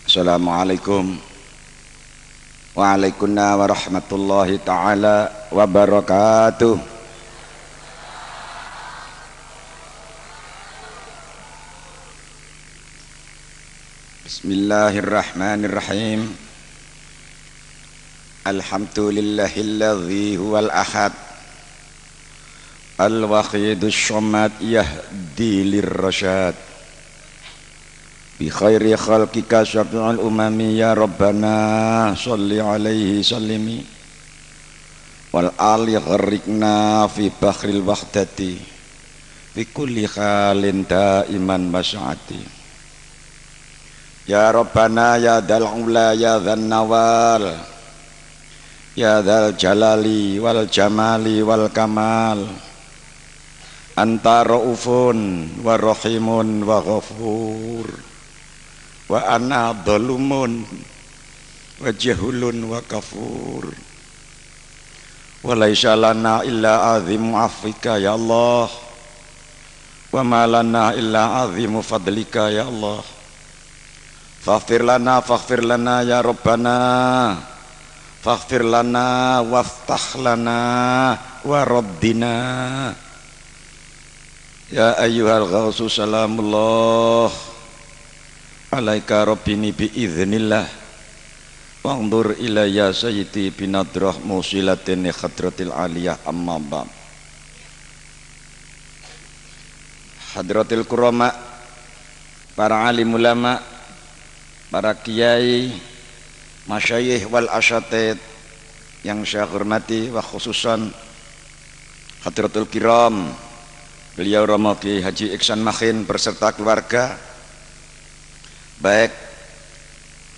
Assalamualaikum waalaikumsalam warahmatullahi ta'ala wabarakatuh. Bismillahirrahmanirrahim. Alhamdulillahilladzi huwal ahad al-wahidus shamad yahdi lirrasyad bi khairi khalqika syafi'ul umami ya rabbana sholli alaihi sallimi wal ali gharriqna fi bakhril wahdati fi kulli khalin daiman masya'ati ya rabbana ya dal ula ya dzan nawal ya dzal jalali wal jamali wal kamal anta raufun wa rahimun wa ghafur wa ana dhalumun wa jahulun wa kafur wa laisa lana illa azimu afika ya Allah wa ma lana illa azimu fadlika ya Allah faghfir lana ya Rabbana faghfir lana waftah lana wa raddina ya ayyuhal ghausu salamullah alaika rabbini biiznillah wa'ndur ilayya sayyidi binadrah musilatin khadratil aliyah amma ba'd. Hadratil kurama, para alim ulama, para kiai, masyayikh wal asyatid yang saya hormati, wa khususan hadratul kiram beliau Romo Kiai Haji Iksan Makhin berserta keluarga, baik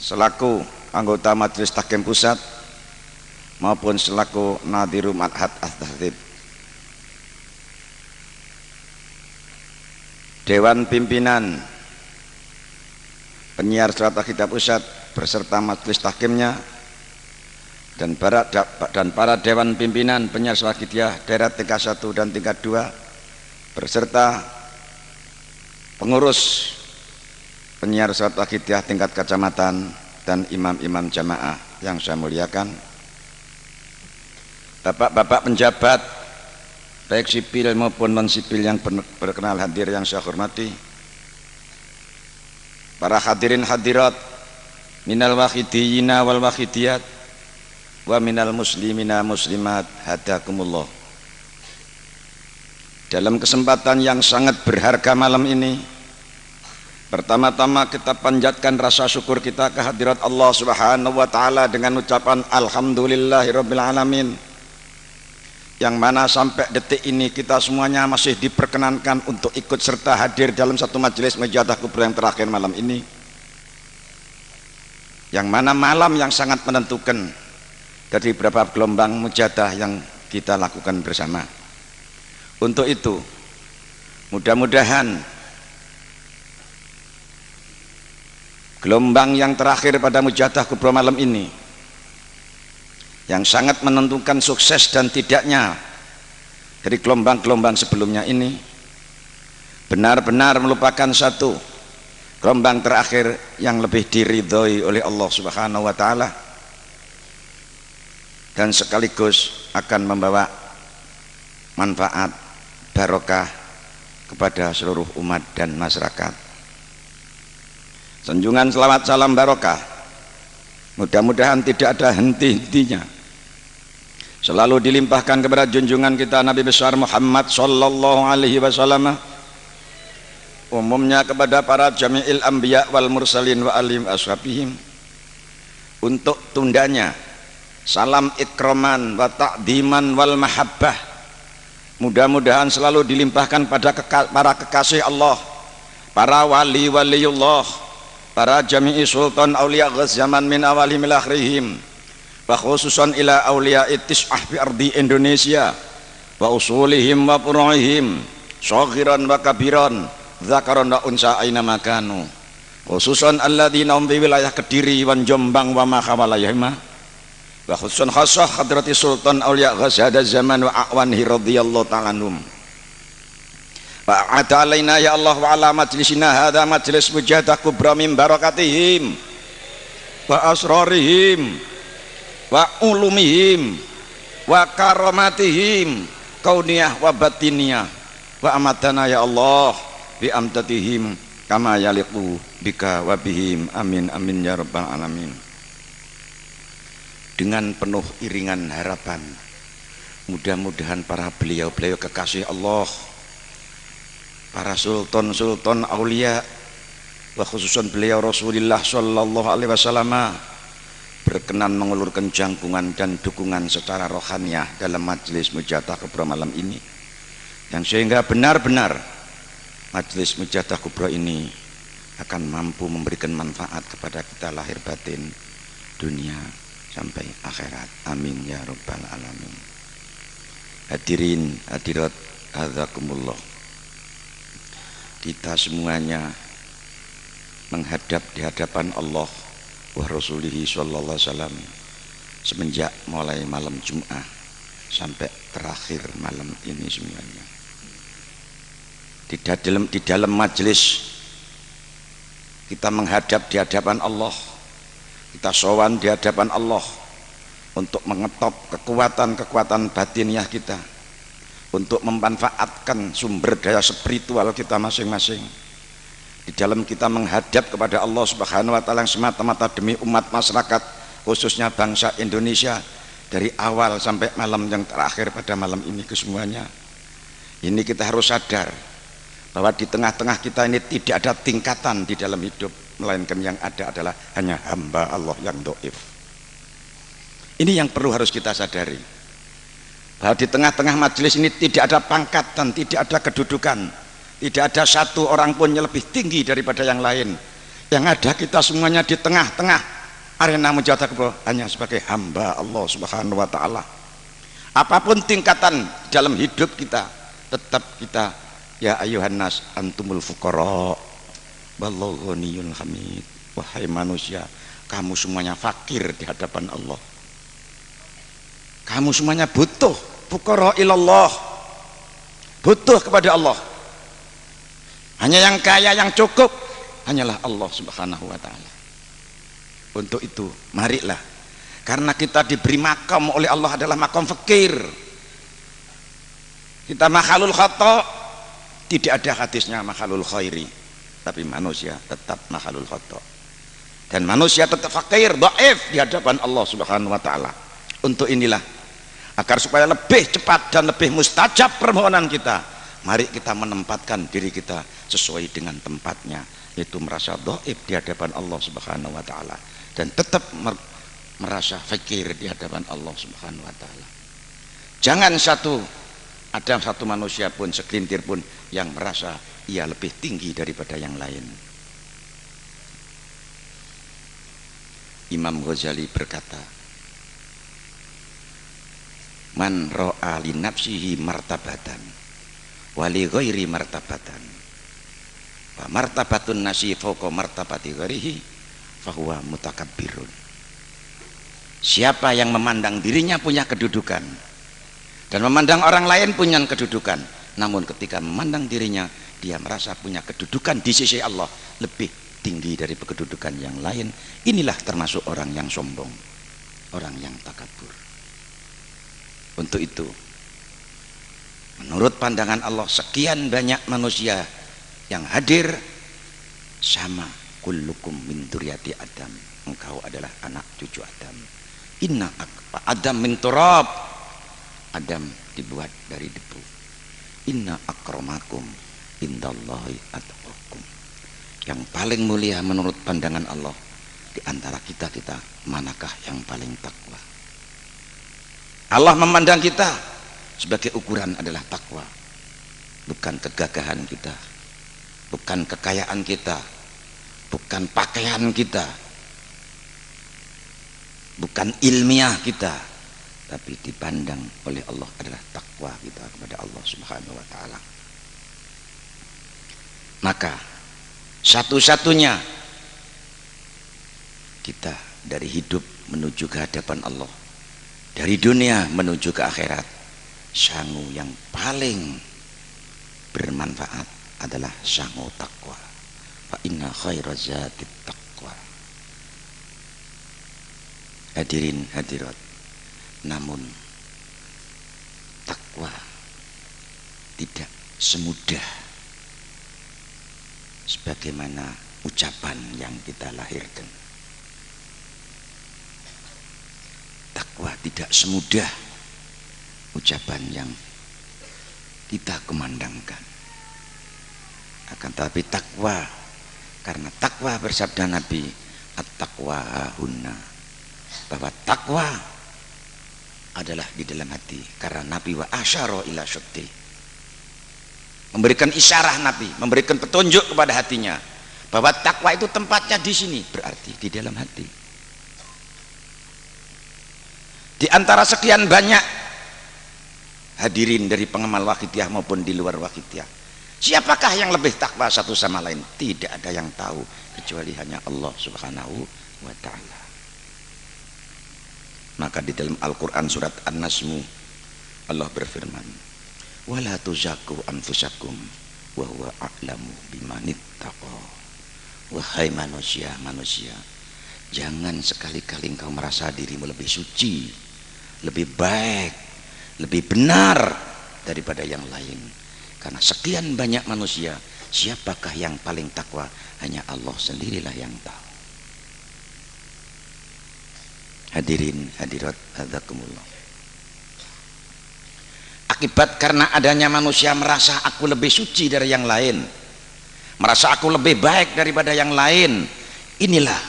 selaku anggota Majelis Tahkim Pusat maupun selaku Nadhiru Ma'had At-Tahdhib, Dewan Pimpinan Penyiar Surat Al-Kitab Pusat beserta Majelis Tahkimnya dan para Dewan Pimpinan Penyiar Surat Al-Kitab daerah tingkat 1 dan tingkat 2 beserta pengurus penyiar surat Al-Kitab tingkat kecamatan dan imam-imam jamaah yang saya muliakan, bapak-bapak penjabat baik sipil maupun non sipil yang berkenan hadir yang saya hormati, para hadirin hadirat minal wahidiyina wal wahidiyat wa minal muslimina muslimat hadakumullah. Dalam kesempatan yang sangat berharga malam ini, pertama-tama kita panjatkan rasa syukur kita kehadirat Allah Subhanahu wa taala dengan ucapan alhamdulillahirabbil alamin, yang mana sampai detik ini kita semuanya masih diperkenankan untuk ikut serta hadir dalam satu majelis mujadah kubra yang terakhir malam ini, yang mana malam yang sangat menentukan dari beberapa gelombang mujadah yang kita lakukan bersama. Untuk itu mudah-mudahan gelombang yang terakhir pada mujadah kubra malam ini yang sangat menentukan sukses dan tidaknya dari gelombang-gelombang sebelumnya ini benar-benar merupakan satu gelombang terakhir yang lebih diridhoi oleh Allah Subhanahu wa taala dan sekaligus akan membawa manfaat barokah kepada seluruh umat dan masyarakat. Sanjungan selawat salam barokah mudah-mudahan tidak ada henti-hentinya selalu dilimpahkan kepada junjungan kita Nabi besar Muhammad sallallahu alaihi wasallam, umumnya kepada para jami'il anbiya wal mursalin wa alim ashabihim, untuk tundanya salam ikraman wa ta'diman wal mahabbah mudah-mudahan selalu dilimpahkan pada para kekasih Allah, para wali-waliullah, para jami'i sultan awliya zaman min awalihim ila akhirihim, wa khususan ila awliya tis'ah fi ardi Indonesia wa usulihim wa furu'ihim saghiran wa kabiran dzakaran wa unsa aina makanu, khususan alladzina hum fi wilayah Kediri wan Jombang wa ma khawalayhima, wa khususan khasah hadrati sultan awliya ghazada zaman wa a'wanhi radhiyallahu ta'ala anhum. Wa alaina ya Allah wa ala majlisina hadha majlis mujadah kubra min barakatihim wa asrarihim wa ulumihim wa karamatihim kauniyah wa batiniyah wa amatana ya Allah bi amtatihim kama yaliqu bika wa bihim amin amin ya rabbal alamin. Dengan penuh iringan harapan, mudah-mudahan para beliau-beliau kekasih Allah, para sultan-sultan aulia, wa khususan beliau Rasulullah sallallahu alaihi wasallam berkenan mengulurkan jangkungan dan dukungan secara rohaniah dalam majelis Mujadah Kubra malam ini, yang sehingga benar-benar majelis Mujadah Kubra ini akan mampu memberikan manfaat kepada kita lahir batin, dunia sampai akhirat. Amin ya rabbal alamin. Hadirin hadirat hazakumullah, kita semuanya menghadap di hadapan Allah wa Rasulihi sallallahu alaihi wasallam semenjak mulai malam Jumat sampai terakhir malam ini semuanya. Di dalam majelis kita menghadap di hadapan Allah, kita sowan di hadapan Allah untuk mengetop kekuatan-kekuatan batiniah kita, untuk memanfaatkan sumber daya spiritual kita masing-masing. Di dalam kita menghadap kepada Allah Subhanahu wa taala yang semata-mata demi umat masyarakat, khususnya bangsa Indonesia, dari awal sampai malam yang terakhir pada malam ini kesemuanya. Ini kita harus sadar bahwa di tengah-tengah kita ini tidak ada tingkatan di dalam hidup, melainkan yang ada adalah hanya hamba Allah yang dhaif. Ini yang perlu harus kita sadari, bahwa di tengah-tengah majelis ini tidak ada pangkat dan tidak ada kedudukan, tidak ada satu orang pun yang lebih tinggi daripada yang lain. Yang ada kita semuanya di tengah-tengah arena Mujadah Kubra hanya sebagai hamba Allah Subhanahu wa taala. Apapun tingkatan dalam hidup kita, tetap kita ya ayuhan nas antumul fuqara wallahu ghaniyul hamid. Wahai manusia, kamu semuanya fakir di hadapan Allah. Kamu semuanya butuh, fuqara ilallah, butuh kepada Allah. Hanya yang kaya, yang cukup hanyalah Allah Subhanahu wa taala. Untuk itu marilah, karena kita diberi makam oleh Allah adalah makam fakir, kita makhlul khata, tidak ada hadisnya makhlul khairi, tapi manusia tetap makhlul khata, dan manusia tetap fakir, dhaif di hadapan Allah Subhanahu wa taala. Untuk inilah, agar supaya lebih cepat dan lebih mustajab permohonan kita, mari kita menempatkan diri kita sesuai dengan tempatnya, yaitu merasa dhaif di hadapan Allah Subhanahu wa taala dan tetap merasa fakir di hadapan Allah Subhanahu wa taala. Jangan ada satu manusia pun, segelintir pun yang merasa ia lebih tinggi daripada yang lain. Imam Ghazali berkata, man ra'a li nafsihi martabatan wa li ghairi martabatan wa martabatun nasi fawqa martabati ghairihi fahuwa mutakabbirun. Siapa yang memandang dirinya punya kedudukan dan memandang orang lain punya kedudukan, namun ketika memandang dirinya dia merasa punya kedudukan di sisi Allah lebih tinggi dari kedudukan yang lain, inilah termasuk orang yang sombong, orang yang takabur. Untuk itu, menurut pandangan Allah, sekian banyak manusia yang hadir sama, kullukum min dzurriyyati Adam, engkau adalah anak cucu Adam. Inna Adam min turab, Adam dibuat dari debu. Inna akramakum indallahi atqakum, yang paling mulia menurut pandangan Allah di antara kita manakah yang paling takwa? Allah memandang kita sebagai ukuran adalah takwa, bukan kegagahan kita, bukan kekayaan kita, bukan pakaian kita, bukan ilmiah kita, tapi dipandang oleh Allah adalah takwa kita kepada Allah Subhanahu wa taala. Maka satu-satunya kita dari hidup menuju ke hadapan Allah, dari dunia menuju ke akhirat, sangu yang paling bermanfaat adalah sangu takwa. Fa inna khairaz zatit taqwa. Hadirin hadirat, namun takwa tidak semudah sebagaimana ucapan yang kita lahirkan. Takwa tidak semudah ucapan yang kita kumandangkan. Akan tetapi takwa, karena takwa bersabda Nabi, at-taqwa hahuna, bahwa takwa adalah di dalam hati. Karena Nabi wa asyara ila syutti, memberikan isyarah Nabi, memberikan petunjuk kepada hatinya bahwa takwa itu tempatnya di sini, berarti di dalam hati. Di antara sekian banyak hadirin dari pengamal Waqidiyah maupun di luar Waqidiyah, siapakah yang lebih takwa satu sama lain? Tidak ada yang tahu kecuali hanya Allah Subhanahu wa ta'ala. Maka di dalam Al-Quran surat An-Nasmu Allah berfirman, wala tuzaku anfusakum wa huwa a'lamu bimanittaqa. Wahai manusia, jangan sekali-kali engkau merasa dirimu lebih suci, lebih baik, lebih benar daripada yang lain. Karena sekian banyak manusia, siapakah yang paling takwa? Hanya Allah sendirilah yang tahu. Hadirin hadirat hadzakumullah. Akibat karena adanya manusia merasa aku lebih suci dari yang lain, merasa aku lebih baik daripada yang lain, inilah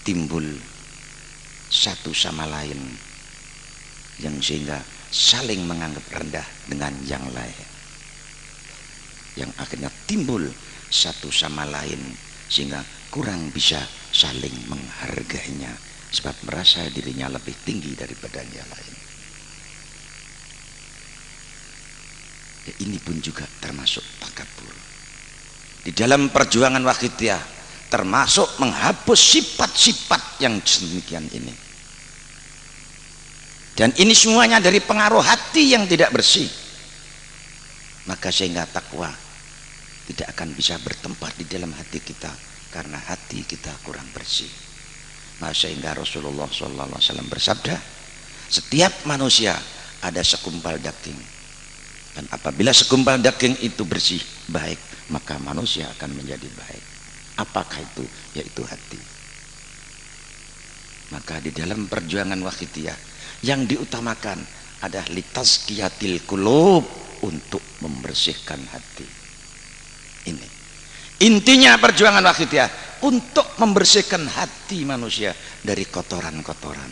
timbul satu sama lain yang sehingga saling menganggap rendah dengan yang lain, yang akhirnya timbul satu sama lain sehingga kurang bisa saling menghargainya, sebab merasa dirinya lebih tinggi daripada yang lain. Ya, ini pun juga termasuk takabur. Di dalam perjuangan Waqidiyah termasuk menghapus sifat-sifat yang sedemikian ini. Dan ini semuanya dari pengaruh hati yang tidak bersih. Maka sehingga takwa tidak akan bisa bertempat di dalam hati kita karena hati kita kurang bersih. Maka sehingga Rasulullah SAW bersabda, setiap manusia ada segumpal daging, dan apabila segumpal daging itu bersih, baik, maka manusia akan menjadi baik. Apakah itu? Yaitu hati. Maka di dalam perjuangan Waqidiyah yang diutamakan adalah litazkiyatil qulub, untuk membersihkan hati. Ini intinya perjuangan Waqidiyah, untuk membersihkan hati manusia dari kotoran-kotoran.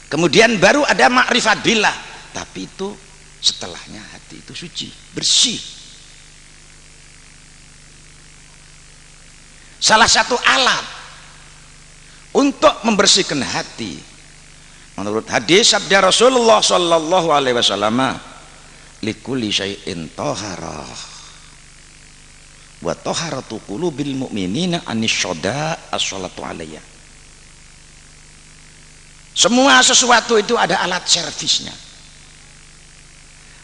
Kemudian baru ada ma'rifat billah, tapi itu setelahnya hati itu suci, bersih. Salah satu alat untuk membersihkan hati menurut hadis sabda Rasulullah sallallahu alaihi wasallam, likulli syai'in taharah wa taharatu qulubil mu'minina anisyada as-salatu alayya. Semua sesuatu itu ada alat servisnya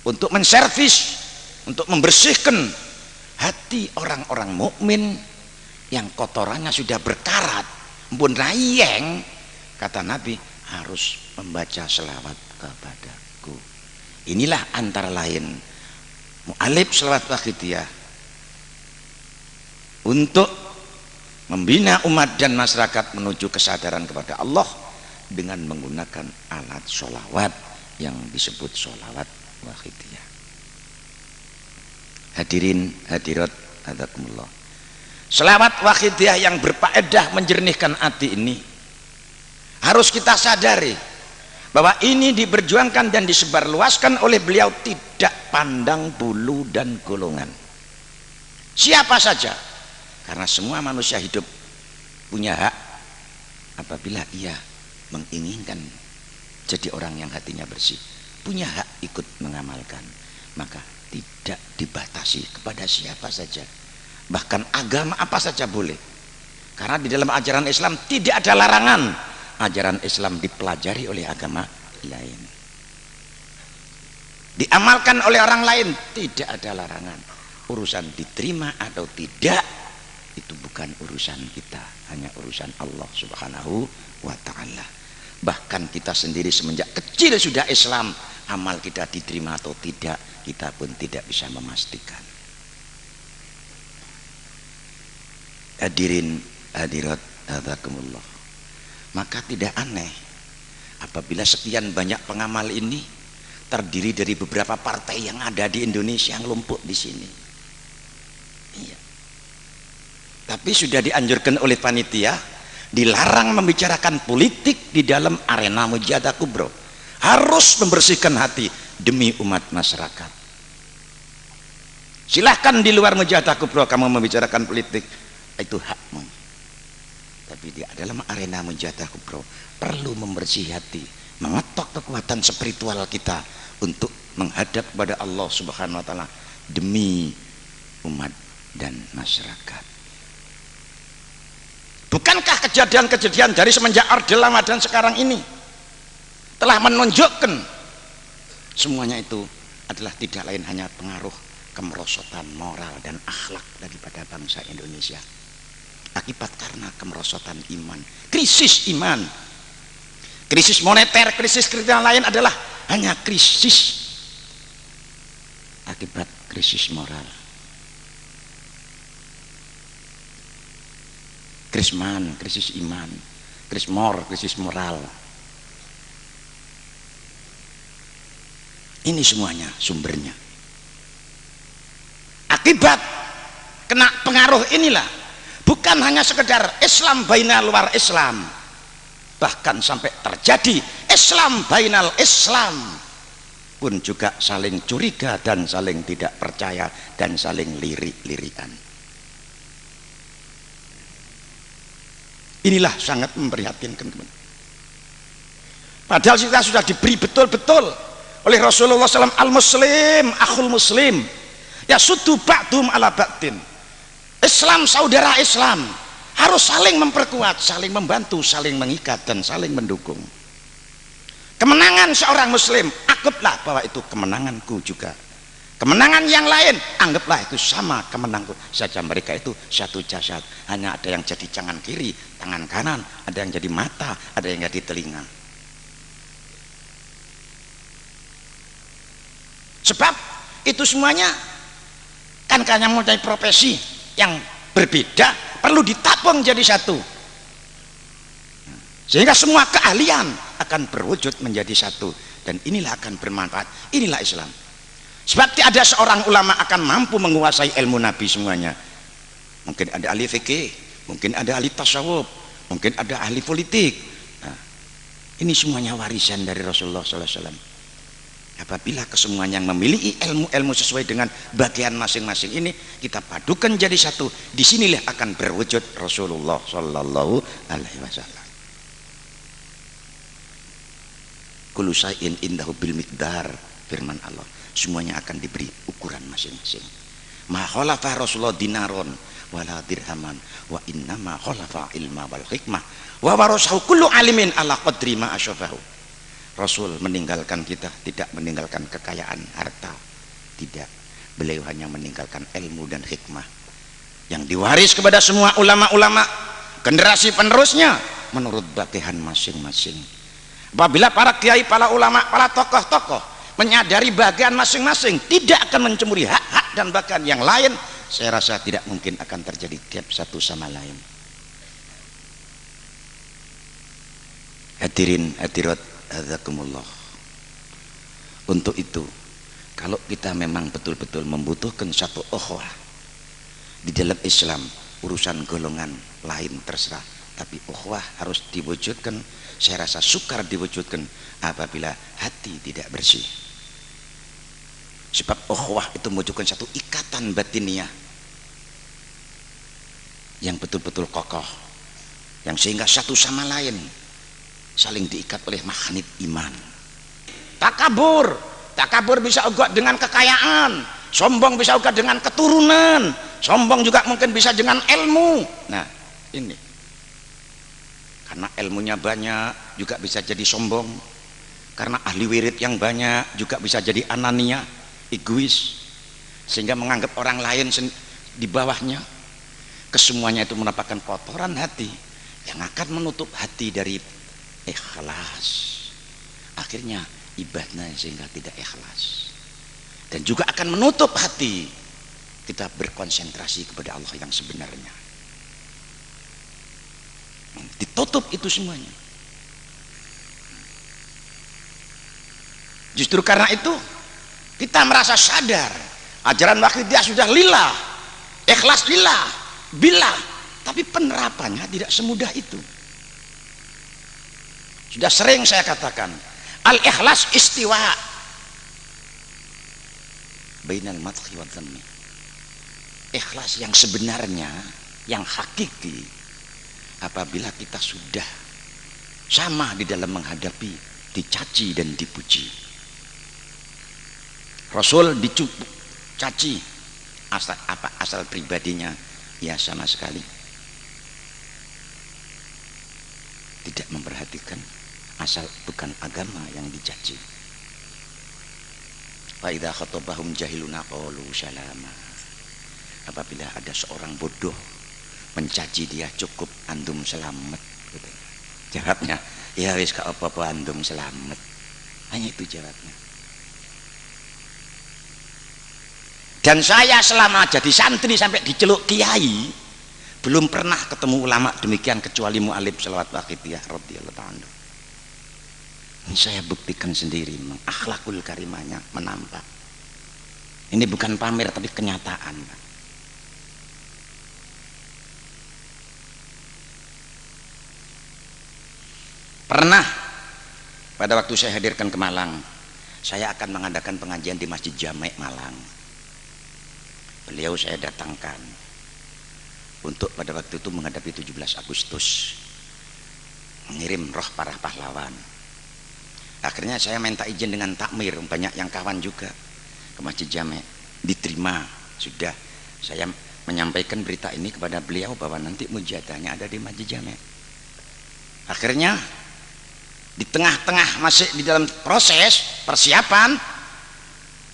untuk menservis, untuk membersihkan hati orang-orang mukmin yang kotorannya sudah berkarat, pun rayeng. Kata Nabi, harus membaca selawat kepadaku. Inilah antara lain mu'alif selawat Waqidiyah untuk membina umat dan masyarakat menuju kesadaran kepada Allah dengan menggunakan alat sholawat yang disebut sholawat Waqidiyah. Hadirin hadirat hadzakumullah, selawat Waqidiyah yang berfaedah menjernihkan hati ini harus kita sadari bahwa ini diperjuangkan dan disebarluaskan oleh beliau tidak pandang bulu dan golongan, siapa saja, karena semua manusia hidup punya hak apabila ia menginginkan jadi orang yang hatinya bersih, punya hak ikut mengamalkan, maka tidak dibatasi kepada siapa saja, bahkan agama apa saja boleh, karena di dalam ajaran Islam tidak ada larangan. Ajaran Islam dipelajari oleh agama lain, diamalkan oleh orang lain, tidak ada larangan. Urusan diterima atau tidak itu bukan urusan kita, hanya urusan Allah Subhanahu wa ta'ala. Bahkan kita sendiri semenjak kecil sudah Islam, amal kita diterima atau tidak kita pun tidak bisa memastikan. Hadirin hadirat hadzakumullah, maka tidak aneh apabila sekian banyak pengamal ini terdiri dari beberapa partai yang ada di Indonesia yang ngelompok di sini. Iya. Tapi sudah dianjurkan oleh panitia, dilarang membicarakan politik di dalam arena Mujahadah Kubro. Harus membersihkan hati demi umat masyarakat. Silahkan di luar Mujahadah Kubro kamu membicarakan politik, itu hakmu. Tapi di dalam arena Mujahadah Kubro perlu membersih hati, mengetok kekuatan spiritual kita untuk menghadap kepada Allah Subhanahu wa ta'ala demi umat dan masyarakat. Bukankah kejadian-kejadian dari semenjak Orde Lama dan sekarang ini telah menunjukkan semuanya itu adalah tidak lain hanya pengaruh kemerosotan moral dan akhlak daripada bangsa Indonesia, akibat karena kemerosotan iman, krisis iman, krisis moneter, krisis lain adalah hanya krisis akibat krisis moral. Krisis iman, krisis moral. Ini semuanya sumbernya. Akibat kena pengaruh inilah, bukan hanya sekedar Islam bainal luar Islam, bahkan sampai terjadi Islam bainal Islam pun juga saling curiga dan saling tidak percaya dan saling lirik-lirikan. Inilah sangat memprihatinkan. Padahal kita sudah diberi betul-betul oleh Rasulullah SAW, al-muslim akhul muslim ya sudu ba'dum ala ba'din. Islam saudara Islam, harus saling memperkuat, saling membantu, saling mengikat dan saling mendukung. Kemenangan seorang muslim, anggaplah bahwa itu kemenanganku juga. Kemenangan yang lain anggaplah itu sama kemenanganku saja. Mereka itu satu jasad, hanya ada yang jadi tangan kiri, tangan kanan, ada yang jadi mata, ada yang jadi telinga. Sebab itu semuanya kan hanya mempunyai profesi yang berbeda, perlu ditabung jadi satu, sehingga semua keahlian akan berwujud menjadi satu, dan inilah akan bermanfaat. Inilah Islam. Sebab tidak ada seorang ulama akan mampu menguasai ilmu Nabi semuanya. Mungkin ada ahli fikih, mungkin ada ahli tasawuf, mungkin ada ahli politik. Nah, ini semuanya warisan dari Rasulullah SAW. Apabila kesemuanya yang memiliki ilmu-ilmu sesuai dengan bagian masing-masing ini kita padukan jadi satu, disinilah akan berwujud Rasulullah Sallallahu Alaihi Wasallam. Kullu syai'in indahu bil miqdar, firman Allah. Semuanya akan diberi ukuran masing-masing. Ma khalafa Rasulullah dinaron wala dirhaman wa innama khalafa ilma wal hikmah wa warasahu kullu alimin ala qadri ma asyafahu. Rasul meninggalkan kita tidak meninggalkan kekayaan harta, tidak. Beliau hanya meninggalkan ilmu dan hikmah yang diwaris kepada semua ulama-ulama generasi penerusnya menurut bagian masing-masing. Apabila para kiai, para ulama, para tokoh-tokoh menyadari bagian masing-masing, tidak akan mencemuri hak-hak dan bagian yang lain, saya rasa tidak mungkin akan terjadi gap satu sama lain. Hadirin hadirat hadzakumullah. Untuk itu, kalau kita memang betul-betul membutuhkan satu ukhuwah di dalam Islam, urusan golongan lain terserah, tapi ukhuwah harus diwujudkan. Saya rasa sukar diwujudkan apabila hati tidak bersih. Sebab ukhuwah itu membutuhkan satu ikatan batiniah yang betul-betul kokoh, yang sehingga satu sama lain saling diikat oleh magnet iman. Takabur bisa juga dengan kekayaan, sombong bisa juga dengan keturunan, sombong juga mungkin bisa dengan ilmu. Nah ini karena ilmunya banyak juga bisa jadi sombong, karena ahli wirid yang banyak juga bisa jadi anania, egois, sehingga menganggap orang lain di bawahnya. kesemuanya itu merupakan kotoran hati yang akan menutup hati dari ikhlas, akhirnya ibadah sehingga tidak ikhlas, dan juga akan menutup hati kita berkonsentrasi kepada Allah yang sebenarnya. Ditutup itu semuanya. Justru karena itu kita merasa sadar ajaran Wahidiyah sudah lillah, ikhlas lillah, billah, tapi penerapannya tidak semudah itu. Sudah sering saya katakan, al-ikhlas istiwa bainal madhi wa dhammi. Ikhlas yang sebenarnya, yang hakiki, apabila kita sudah sama di dalam menghadapi dicaci dan dipuji. Rasul dicaci, asal pribadinya ya sama sekali tidak memperhatikan, asal bukan agama yang dicaci. Fa idza khatabahum jahiluna qalu salama. Apabila ada seorang bodoh mencaci dia, cukup antum selamat gitu. Jawabnya, ya wis ka apa-apa antum selamat. Hanya itu jawabnya. Dan saya selama jadi santri sampai diceluk kiai, belum pernah ketemu ulama demikian kecuali mu'alib Shalawat Wahidiyah radhiyallahu ta'ala. Ini saya buktikan sendiri, akhlakul karimahnya menampak. Ini bukan pamer tapi kenyataan, Pak. Pernah pada waktu saya hadirkan ke Malang, saya akan mengadakan pengajian di Masjid Jamek Malang. Beliau saya datangkan untuk pada waktu itu menghadapi 17 Agustus, mengirim roh para pahlawan. Akhirnya saya minta izin dengan takmir, banyak yang kawan juga ke Masjid Jamek, diterima. Sudah saya menyampaikan berita ini kepada beliau bahwa nanti mujadahnya ada di Masjid Jamek. Akhirnya di tengah-tengah masih di dalam proses persiapan,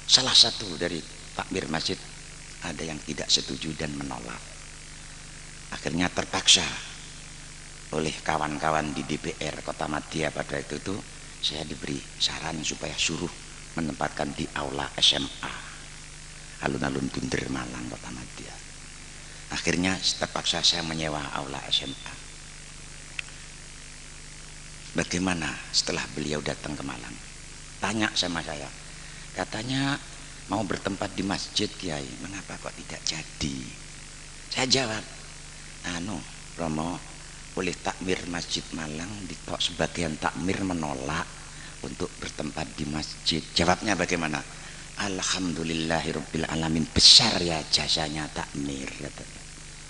salah satu dari takmir masjid ada yang tidak setuju dan menolak. Akhirnya terpaksa oleh kawan-kawan di DPR Kota Madya pada itu tuh saya diberi saran supaya suruh menempatkan di aula SMA alun-alun Bunder Malang Kota Madya. Akhirnya terpaksa saya menyewa aula SMA. Bagaimana setelah beliau datang ke Malang? Tanya sama saya, katanya mau bertempat di masjid Kiai, mengapa kok tidak jadi? Saya jawab, Romo, oleh takmir Masjid Malang, sebagian takmir menolak untuk bertempat di masjid. Jawabnya bagaimana? Alhamdulillahirabbil alamin, besar ya jasanya takmir.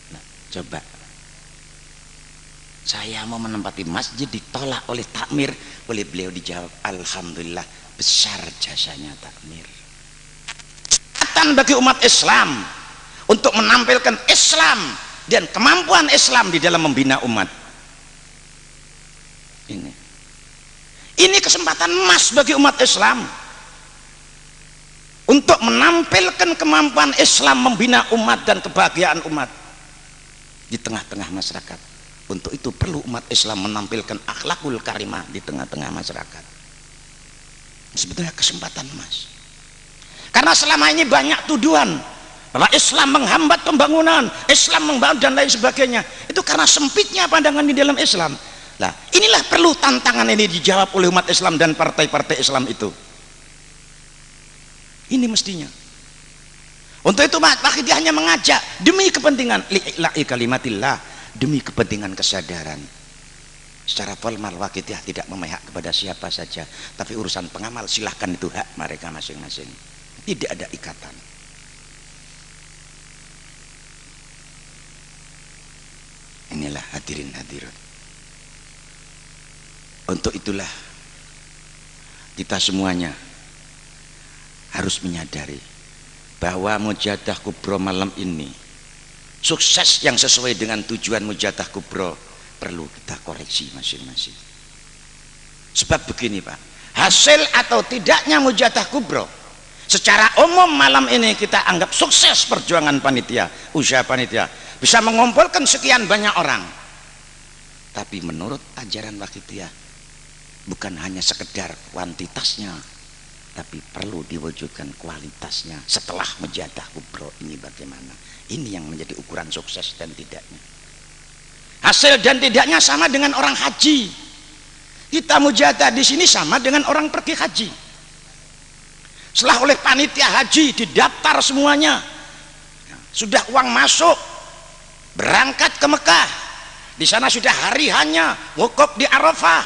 Nah, coba saya mau menempati masjid ditolak oleh takmir, oleh beliau dijawab alhamdulillah, besar jasanya takmir. Kesempatan bagi umat Islam untuk menampilkan Islam dan kemampuan Islam di dalam membina umat. Ini kesempatan emas bagi umat Islam untuk menampilkan kemampuan Islam membina umat dan kebahagiaan umat di tengah-tengah masyarakat. Untuk itu perlu umat Islam menampilkan akhlakul karimah di tengah-tengah masyarakat. Sebetulnya kesempatan emas. Karena selama ini banyak tuduhan bahwa Islam menghambat pembangunan, Islam membangun dan lain sebagainya. Itu karena sempitnya pandangan di dalam Islam. Nah, inilah perlu tantangan ini dijawab oleh umat Islam dan partai-partai Islam itu. Ini mestinya. Untuk itu Wahidiyah hanya mengajak demi kepentingan li'ila'i kalimatillah, demi kepentingan kesadaran. Secara formal Wahidiyah tidak memihak kepada siapa saja, tapi urusan pengamal silahkan, itu hak mereka masing-masing, tidak ada ikatan. Inilah hadirin hadirat. Untuk itulah kita semuanya harus menyadari bahwa Mujadah Kubro malam ini sukses yang sesuai dengan tujuan Mujadah Kubro perlu kita koreksi masing-masing. Sebab begini Pak, hasil atau tidaknya Mujadah Kubro secara umum malam ini kita anggap sukses perjuangan panitia, usaha panitia, bisa mengumpulkan sekian banyak orang. Tapi menurut ajaran Waqidiyah bukan hanya sekedar kuantitasnya, tapi perlu diwujudkan kualitasnya. Setelah Mujahadah Kubro ini bagaimana? Ini yang menjadi ukuran sukses dan tidaknya. Hasil dan tidaknya sama dengan orang haji. Kita mujahadah di sini sama dengan orang pergi haji. Setelah oleh panitia haji didaftar semuanya, sudah uang masuk, berangkat ke Mekah. Di sana sudah hari hanya wukuf di Arafah,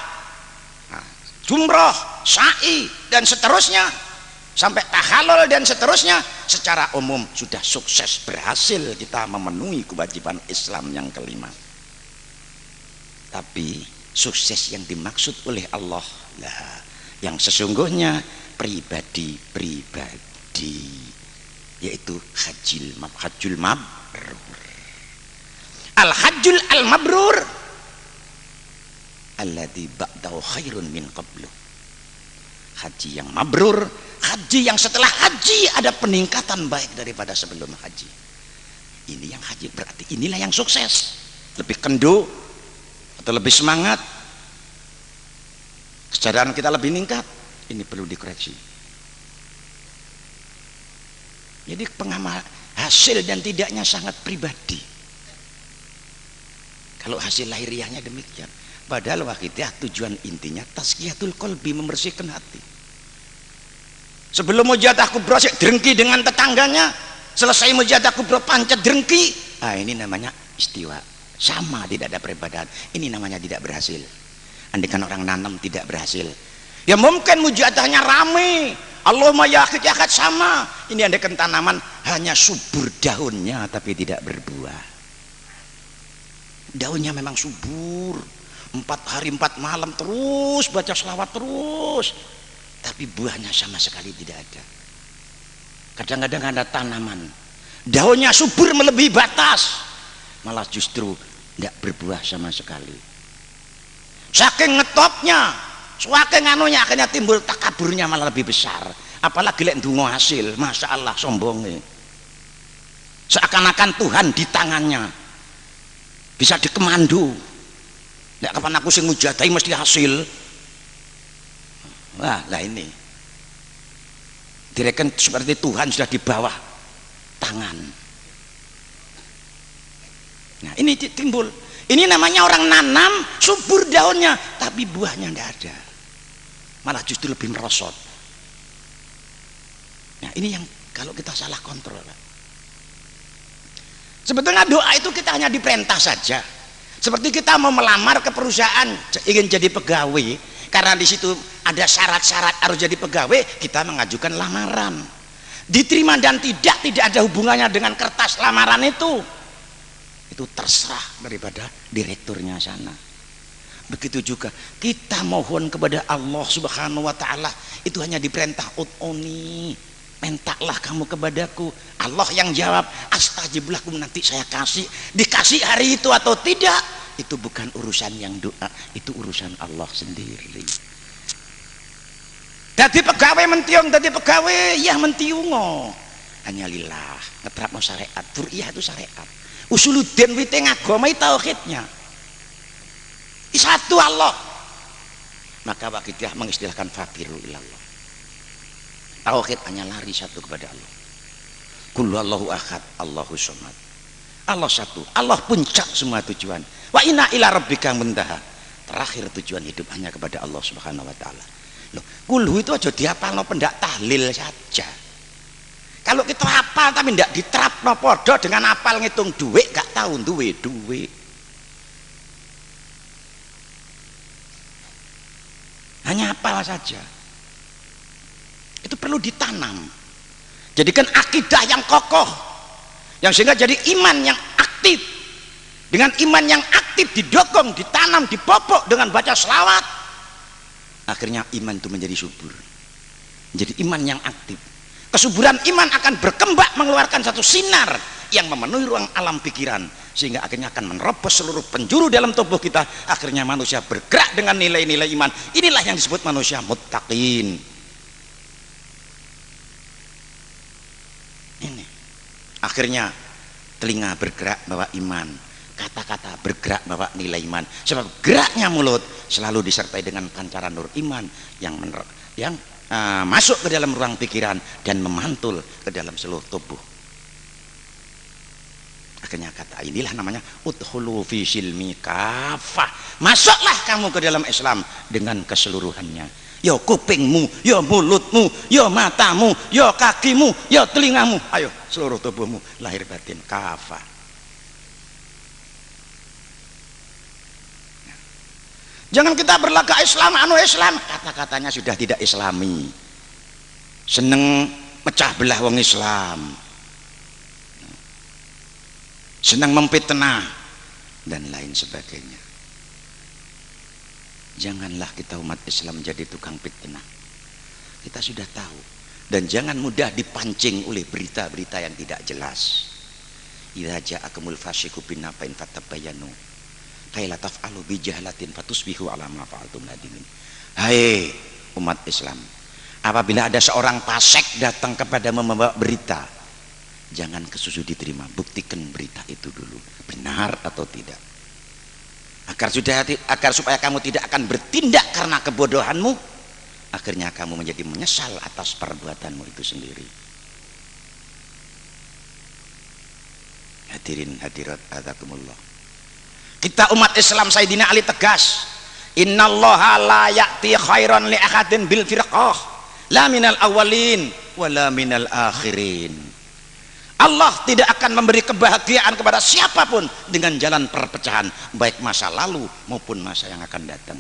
jumroh, sa'i dan seterusnya, sampai tahalul dan seterusnya. Secara umum sudah sukses, berhasil kita memenuhi kewajiban Islam yang kelima. Tapi sukses yang dimaksud oleh Allah lah, yang sesungguhnya pribadi, yaitu hajjul mabrur. Al-hajjul al-mabrur alladzi ba'dahu khairun min qablu. Haji yang mabrur, haji yang setelah haji ada peningkatan baik daripada sebelum haji. Ini yang haji, berarti inilah yang sukses. Lebih kendu atau lebih semangat, kesadaran kita lebih meningkat, ini perlu dikoreksi. Jadi pengamal hasil dan tidaknya sangat pribadi. Kalau hasil lahiriahnya demikian, padahal Waqidiyah tujuan intinya tazkiyatul qalbi, membersihkan hati. Sebelum Mujahadah Kubro drengki dengan tetangganya, selesai Mujahadah Kubro pancet drengki, ini namanya istiwa. Sama, tidak ada perbedaan. Ini namanya tidak berhasil. Andaikan orang nanam tidak berhasil, ya mungkin mujahadahnya rame, Allahumma ya akhid ya akhid sama. Ini andaikan tanaman hanya subur daunnya tapi tidak berbuah. Daunnya memang subur, 4 hari 4 malam terus baca selawat terus, tapi buahnya sama sekali tidak ada. Kadang-kadang ada tanaman daunnya subur melebihi batas, malah justru tidak berbuah sama sekali. Saking ngetopnya, saking anunya, akhirnya timbul takaburnya malah lebih besar. Apalagi lek ndonga hasil, masya Allah sombongnya. Seakan-akan Tuhan di tangannya, bisa dikemandu. Nek kapan aku sing mujadahi mesti hasil. Wah, lah ini direken seperti Tuhan sudah di bawah tangan. Nah ini timbul, ini namanya orang nanam subur daunnya tapi buahnya tidak ada, malah justru lebih merosot. Nah ini yang kalau kita salah kontrol. Sebetulnya doa itu kita hanya diperintah saja, seperti kita mau melamar ke perusahaan ingin jadi pegawai, karena di situ ada syarat-syarat harus jadi pegawai, kita mengajukan lamaran, diterima dan tidak ada hubungannya dengan kertas lamaran itu terserah daripada direkturnya sana. Begitu juga kita mohon kepada Allah Subhanahu wa Ta'ala, itu hanya diperintah ud'uni, mintalah kamu kepadaku. Allah yang jawab astajib lakum, nanti saya kasih. Dikasih hari itu atau tidak, itu bukan urusan yang doa, itu urusan Allah sendiri. Jadi pegawai mentiung, jadi pegawai ya mentiung, hanya lillah, ngeterapno syariat. Fur'iyah itu syariat. Usuluddin wite agama tauhidnya satu Allah. Maka Waqidiyah mengistilahkan fabiru ilallah. Tauhid hanya lari satu kepada Allah. Qul huwallahu ahad, Allahu somad. Allah satu, Allah puncak semua tujuan. Wa inna ila rabbika muntaha. Terakhir tujuan hidup hanya kepada Allah Subhanahu wa Ta'ala. Loh, kulhu itu aja dihafalno pendak tahlil saja. Kalau kita hafal tapi tidak diterapno podo dengan hafal ngitung duit, gak tahu duit. Hanya hafal saja. Itu perlu ditanam. Jadikan akidah yang kokoh, yang sehingga jadi iman yang aktif. Dengan iman yang aktif didokong, ditanam, dipopok dengan baca selawat, akhirnya iman itu menjadi subur, menjadi iman yang aktif. Kesuburan iman akan berkembang mengeluarkan satu sinar yang memenuhi ruang alam pikiran, sehingga akhirnya akan menerobos seluruh penjuru dalam tubuh kita. Akhirnya manusia bergerak dengan nilai-nilai iman. Inilah yang disebut manusia muttaqin. Ini akhirnya telinga bergerak bawa iman, kata-kata bergerak bawa nilai iman. Sebab geraknya mulut selalu disertai dengan pancaran nur iman yang masuk ke dalam ruang pikiran dan memantul ke dalam seluruh tubuh. Akhirnya kata inilah namanya udkhulu fi silmi kafah. Masuklah kamu ke dalam Islam dengan keseluruhannya. Ya kupingmu, ya mulutmu, ya matamu, ya kakimu, ya telingamu, ayo seluruh tubuhmu, lahir batin kafah. Jangan kita berlagak Islam, Islam, kata-katanya sudah tidak islami. Seneng mecah belah wong Islam, senang memfitnah dan lain sebagainya. Janganlah kita umat Islam jadi tukang fitnah. Kita sudah tahu, dan jangan mudah dipancing oleh berita-berita yang tidak jelas. Idza ja'akumul fasiqu binaba'in fatabayyanu kaila taf'alu bi jahlatin fatusbihu ala ma fa'altum nadimin. Hai umat Islam, apabila ada seorang fasik datang kepada membawa berita, jangan kesusu diterima, buktikan berita itu dulu benar atau tidak, agar supaya kamu tidak akan bertindak karena kebodohanmu, akhirnya kamu menjadi menyesal atas perbuatanmu itu sendiri. Hadirin hadirat azakumullah, kita umat Islam Sayyidina Ali tegas, innallaha la ya'ti khairan li ahadin bil firqah la minal awwalin wala minal akhirin. Allah tidak akan memberi kebahagiaan kepada siapapun dengan jalan perpecahan, baik masa lalu maupun masa yang akan datang.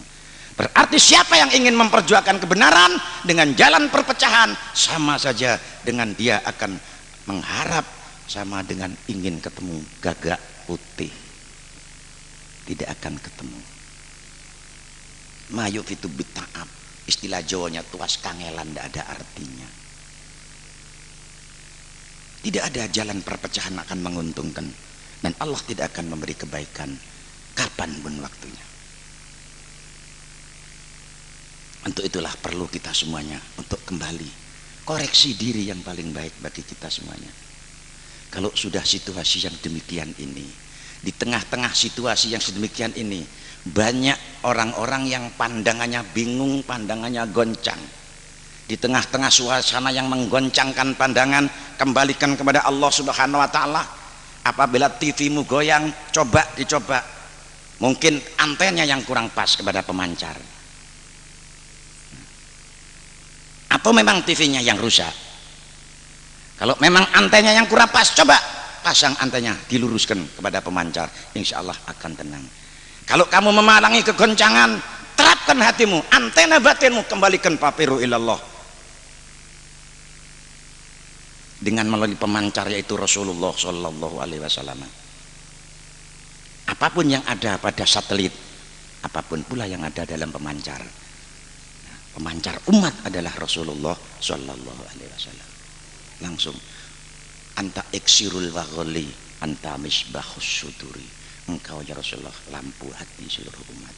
Berarti siapa yang ingin memperjuangkan kebenaran dengan jalan perpecahan, sama saja dengan dia akan mengharap, sama dengan ingin ketemu gagak putih, tidak akan ketemu. Mayu fitu bita'ab, istilah Jawanya tuas kangelan, tidak ada artinya. Tidak ada jalan perpecahan akan menguntungkan, dan Allah tidak akan memberi kebaikan kapanpun waktunya. Untuk itulah perlu kita semuanya untuk kembali koreksi diri yang paling baik bagi kita semuanya. Kalau sudah situasi yang demikian ini, di tengah-tengah situasi yang sedemikian ini, banyak orang-orang yang pandangannya bingung, pandangannya goncang. Di tengah-tengah suasana yang menggoncangkan pandangan, kembalikan kepada Allah Subhanahu wa ta'ala. Apabila TV-mu goyang, dicoba. Mungkin antennya yang kurang pas kepada pemancar, atau memang TV-nya yang rusak. Kalau memang antennya yang kurang pas, coba pasang antennya, diluruskan kepada pemancar, insya Allah akan tenang. Kalau kamu memalangi kegoncangan, terapkan hatimu, antena batinmu, kembalikan papiru ilallah dengan melalui pemancar, yaitu Rasulullah Shallallahu Alaihi Wasallam. Apapun yang ada pada satelit, apapun pula yang ada dalam pemancar, pemancar umat adalah Rasulullah Shallallahu Alaihi Wasallam. Langsung, anta iksirul wagholi, anta misbahus suduri, engkau ya Rasulullah lampu hati seluruh umat.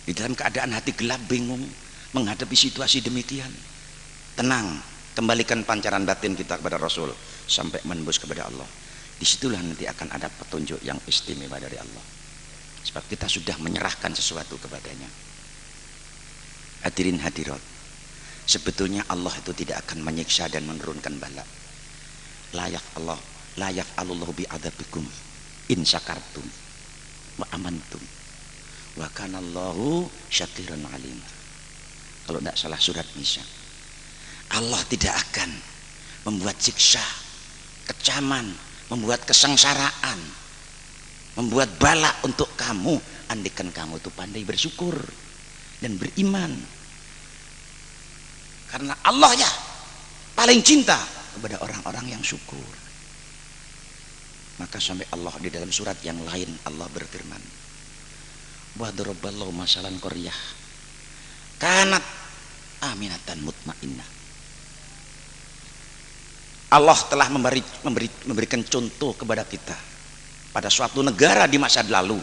Di dalam keadaan hati gelap, bingung menghadapi situasi demikian, tenang, kembalikan pancaran batin kita kepada Rasul sampai menembus kepada Allah. Disitulah nanti akan ada petunjuk yang istimewa dari Allah, sebab kita sudah menyerahkan sesuatu kepadanya. Hadirin hadirat, sebetulnya Allah itu tidak akan menyiksa dan menurunkan bala. La yaf'alullahu bi'adabikum in syakartum wa amantum wa kanallahu syakiran alim. Kalau tidak salah surat Nisa. Allah tidak akan membuat siksa, kecaman, membuat kesengsaraan, membuat bala untuk kamu, andikan kamu itu pandai bersyukur dan beriman. Karena Allah ya paling cinta kepada orang-orang yang syukur. Maka sampai Allah di dalam surat yang lain, Allah berfirman, wa daraballahu masalan qaryah kanat aminatan mutmainnah. Allah telah memberikan contoh kepada kita pada suatu negara di masa lalu.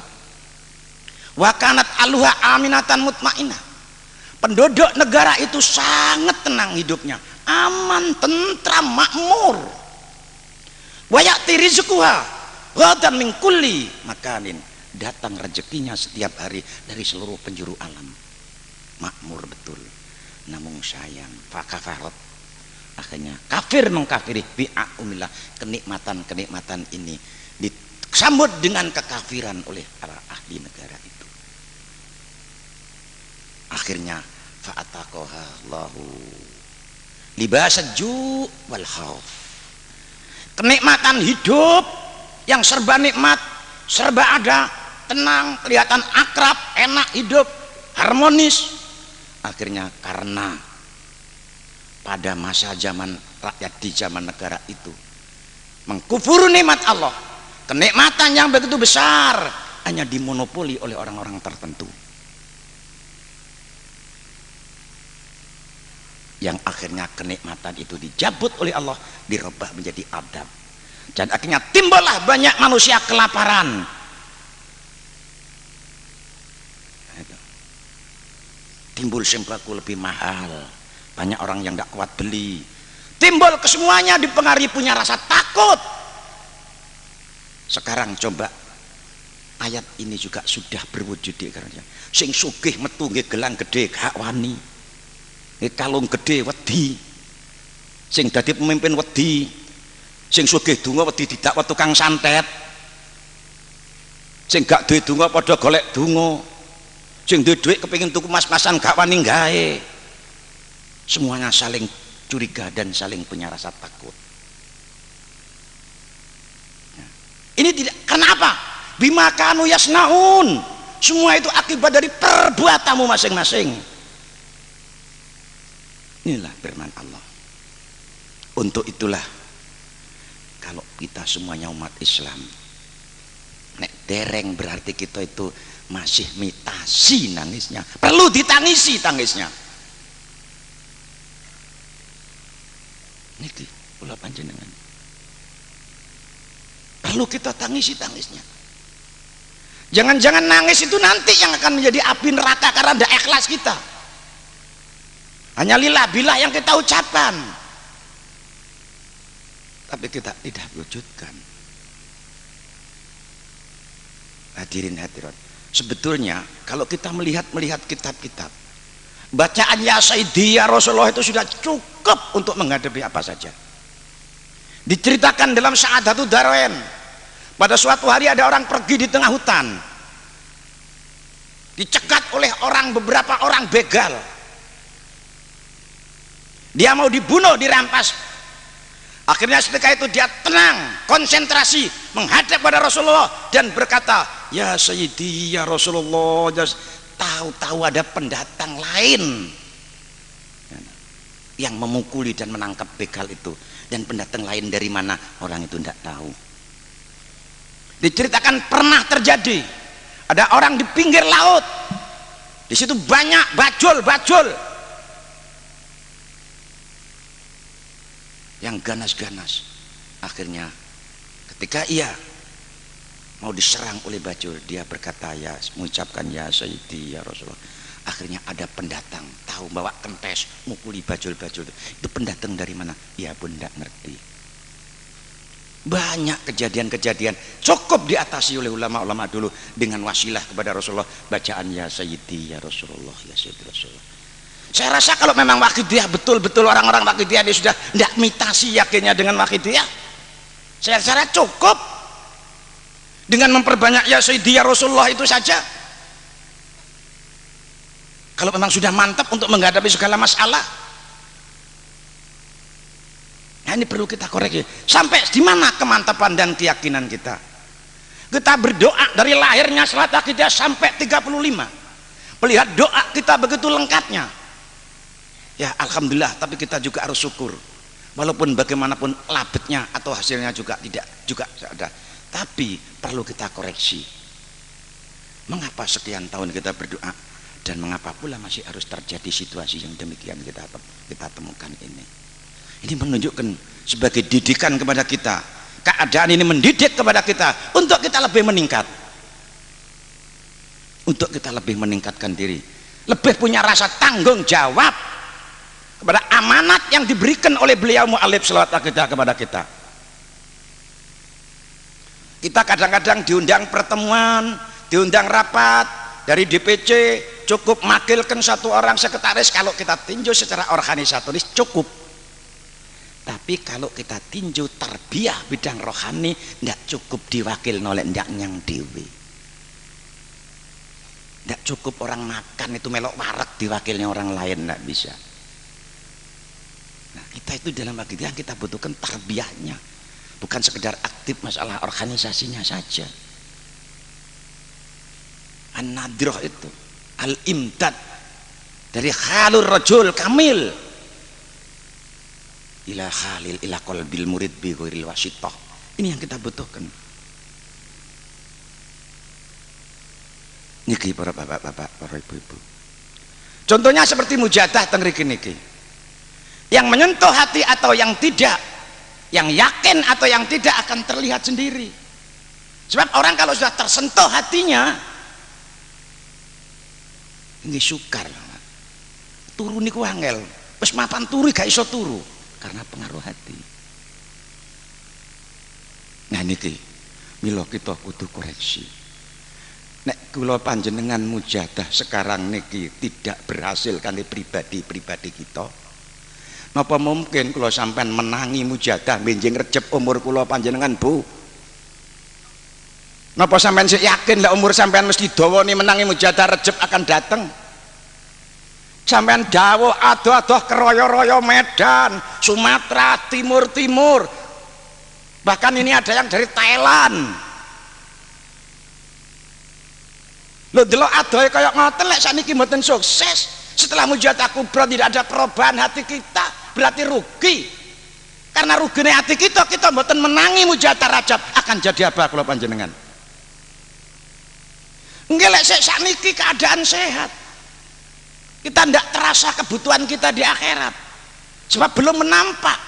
Wa kanat aluha aminatan mutmainnah. Penduduk negara itu sangat tenang hidupnya, aman, tentram, makmur. wa ya'ti rizquha ghadan min kulli makanin, datang rezekinya setiap hari dari seluruh penjuru alam. Makmur betul, namun sayang fakafarat, akhirnya kafir mengkafiri bi'aumillah, kenikmatan ini disambut dengan kekafiran oleh para ahli negara itu. Akhirnya fa'ataqaha Allahu libasal ju' wal khauf, kenikmatan hidup yang serba nikmat, serba ada, tenang, kelihatan akrab, enak hidup, harmonis. Akhirnya karena pada masa zaman rakyat di zaman negara itu mengkufuri nikmat Allah, kenikmatan yang begitu besar hanya dimonopoli oleh orang-orang tertentu, yang akhirnya kenikmatan itu dijabut oleh Allah, dirubah menjadi adab, dan akhirnya timbullah banyak manusia kelaparan. Timbul sembako lebih mahal, banyak orang yang tidak kuat beli. Timbul kesemuanya dipengaruhi punya rasa takut. Sekarang coba ayat ini juga sudah berwujud di karena sing sugih metu nggih gelang gede gak wani, nggih kalung gede wedi, sing dadi pemimpin wedi, sing sugih donga wedi didakwa tukang santet, sing gak duwe donga padha golek donga, sing duwe dhuwit kepengin tuku mas-masan gak wani gawe. Semuanya saling curiga dan saling punya rasa takut. Ini tidak, kenapa? Bima kanu yasnaun, semua itu akibat dari perbuatanmu masing-masing. Inilah firman Allah. Untuk itulah kalau kita semuanya umat Islam, nek dereng berarti kita itu masih mitasi nangisnya, perlu ditangisi tangisnya. Niki pula panjenengan perlu kita tangisi tangisnya. Jangan-jangan nangis itu nanti yang akan menjadi api neraka karena tidak ikhlas kita. Hanya lillah billah yang kita ucapkan, tapi kita tidak wujudkan. Hadirin hadirat, sebetulnya kalau kita melihat kitab-kitab, bacaan ya Sayyidi ya Rasulullah itu sudah cukup untuk menghadapi apa saja. Diceritakan dalam Sa'adatul Darain, pada suatu hari ada orang pergi di tengah hutan, dicegat oleh beberapa orang begal. Dia mau dibunuh, dirampas. Akhirnya ketika itu dia tenang, konsentrasi, menghadap pada Rasulullah dan berkata, ya Sayyidi ya Rasulullah, tahu-tahu ada pendatang lain yang memukuli dan menangkap begal itu, dan pendatang lain dari mana orang itu tidak tahu. Diceritakan pernah terjadi, ada orang di pinggir laut, di situ banyak bajul yang ganas-ganas. Akhirnya ketika ia mau diserang oleh bajul, dia berkata, ya mengucapkan ya Sayyidi ya Rasulullah. Akhirnya ada pendatang tahu bawa kentes mukuli bajul-bajul itu pendatang dari mana, ia pun tidak ngerti. Banyak kejadian-kejadian cukup diatasi oleh ulama-ulama dulu dengan wasilah kepada Rasulullah, bacaan ya Sayyidi ya Rasulullah, ya Sayyidi Rasulullah. Saya rasa kalau memang Waqidiyah betul-betul orang-orang Waqidiyah dia sudah tidak mitasi yakinnya dengan Waqidiyah, saya rasa cukup dengan memperbanyak ya Sayyidi ya Rasulullah itu saja. Kalau memang sudah mantap untuk menghadapi segala masalah. Nah, ini perlu kita koreksi. Sampai di mana kemantapan dan keyakinan kita? Kita berdoa dari lahirnya salat akidah sampai 35. Melihat doa kita begitu lengkapnya. Ya alhamdulillah, tapi kita juga harus syukur. Walaupun bagaimanapun labetnya atau hasilnya juga tidak ada. Tapi perlu kita koreksi. Mengapa sekian tahun kita berdoa dan mengapa pula masih harus terjadi situasi yang demikian kita temukan ini? Ini menunjukkan sebagai didikan kepada kita. Keadaan ini mendidik kepada kita untuk kita lebih meningkat, untuk kita lebih meningkatkan diri, lebih punya rasa tanggung jawab kepada amanat yang diberikan oleh beliau mu'alif selawat kita kepada kita. Kita kadang-kadang diundang pertemuan, diundang rapat dari DPC, cukup makilkan satu orang sekretaris. Kalau kita tinjau secara organisatoris cukup, tapi kalau kita tinjau tarbiyah bidang rohani tidak cukup diwakil oleh ndak nyang dewi. Tidak cukup orang makan itu melok warak diwakilnya orang lain, tidak bisa. Nah, kita itu dalam akidah kita butuhkan tarbiyahnya, bukan sekedar aktif masalah organisasinya saja. An-nadroh itu al-imdad dari khalur rajul kamil ila khalil ila qalbil murid bi ghairil wasithah. Ini yang kita butuhkan. Niki para bapak-bapak, para ibu-ibu. Contohnya seperti mujadah teng mriki niki. Yang menyentuh hati atau yang tidak, yang yakin atau yang tidak akan terlihat sendiri. Sebab orang kalau sudah tersentuh hatinya, ini sukar, turu niku angel, wis mapan turu gak iso turu karena pengaruh hati. Nah niki mila kita kudu koreksi. Nek kula panjenengan mujadah sekarang niki tidak berhasil kanthi pribadi-pribadi kita, napa mungkin kula sampean menangi mujadah benjing recep umur kula panjenengan Bu? Napa sampean sik yakin lah umur sampean mesti dawa ni menangi mujadah recep akan datang? Sampean dawuh adoh-adoh keroyo-royo Medan, Sumatera, Timur, bahkan ini ada yang dari Thailand. Lho delok adohe kaya ngoten lek sakniki mboten sukses. Setelah mujadah kubra tidak ada perubahan hati kita, berarti rugi. Karena rugine hati kita mboten menangi mujadah rajab, akan jadi apa kalau panjenengan? Nggih lek sakniki keadaan sehat, kita tidak terasa kebutuhan kita di akhirat sebab belum menampak.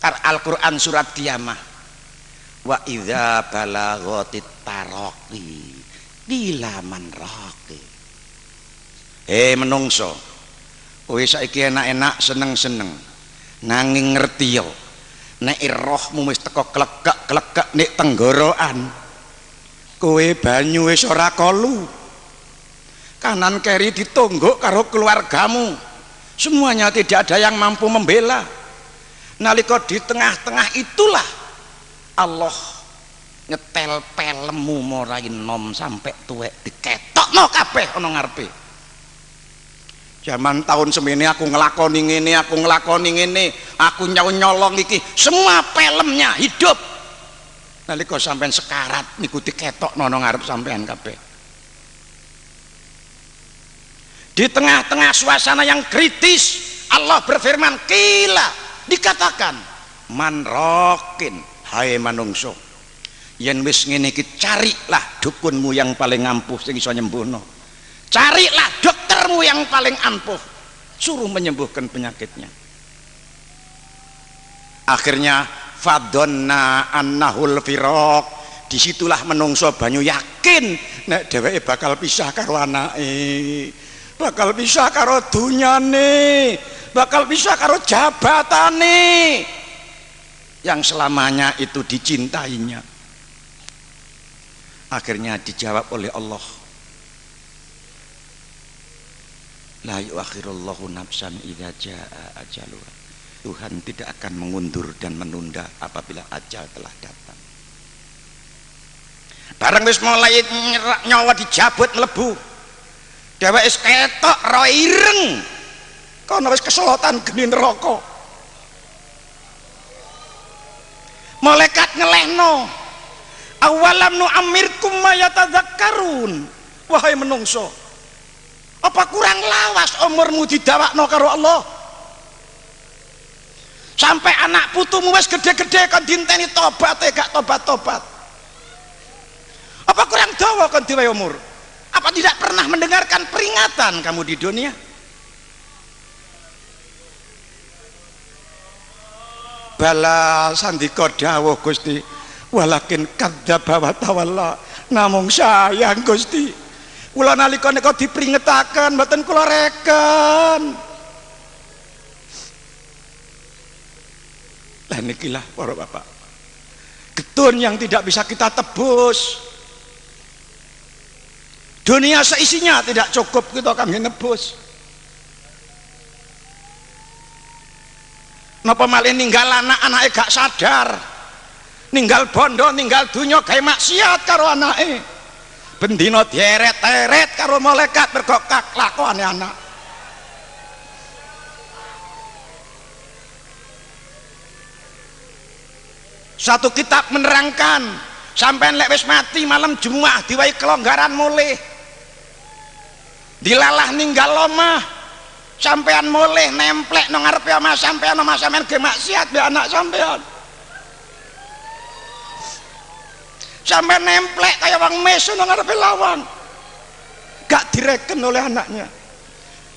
Al-Quran surat Qiyamah, wa idza balaghatit taraqi dilaman raqi. Menungso kowe saiki enak-enak seneng-seneng nanging ngerti yo nek rohmu wis teko klegak-klegak nek tenggorokan kowe banyu wis ora kolu, kanan kiri ditonggok karo keluargamu, semuanya tidak ada yang mampu membela. Nalika di tengah-tengah itulah Allah nyetel pelemu morai nom sampai tuwek diketokno kabeh ana ngarepe. Zaman tahun semene aku ngelakoni ngene, aku ngelakoni ngene, aku nyolong iki, semua pelemnya hidup. Nalika sampean sekarat niku diketokno ana ngarep sampean kabeh. Di tengah-tengah suasana yang kritis Allah berfirman, kila, dikatakan man rokin, hai manungso, yen wis ngene iki carilah dukunmu yang paling ampuh sing iso nyembuhno, carilah doktermu yang paling ampuh, suruh menyembuhkan penyakitnya. Akhirnya fadonna annahul firaq, disitulah menungso banyu yakin nek dheweke bakal pisah karo anake, bakal pisah karo dunyane, bakal pisah karo jabatane yang selamanya itu dicintainya. Akhirnya dijawab oleh Allah, la yuakhirullahu nafsan idza jaa ajaluha. Tuhan tidak akan mengundur dan menunda apabila ajal telah datang. Bareng wis mulai nyawa dijabut mlebu, dheweke wis ketok ro ireng kono wis keselotan geni neraka. Malaikat ngelehno, awalam nu amirkum mayatadzakkarun, wahai menungso, apa kurang lawas umurmu didawakno karo Allah? Sampai anak putumu wis gede-gede kon dinteni tobat gak tobat-tobat. Apa kurang dawa kon diwehi umur? Apa tidak pernah mendengarkan peringatan kamu di dunia? Bala sandika dawuh Gusti, walakin kadzdzaba wa tawalla, namung sayang Gusti kula nalika nika dipringetaken mboten kula reken. Lah nikilah para bapak, Tun yang tidak bisa kita tebus. Dunia seisinya tidak cukup kita kami nebus. Napa malih ninggal anak-anake gak sadar. Ninggal bondo, ninggal dunya gawe maksiat karo anake. Bendina dieret-eret karo malaikat mergo lakone anak. Satu kitab menerangkan sampean lek wis mati malam Jumat diwai kelonggaran mulih. Dilalah ninggal omah. Sampean mulih nemplek nang ngarepe omah sampean ge maksiat be anak sampean. Sampean nemplek kaya wong mesu nang ngarepe lawang. Gak direken oleh anaknya.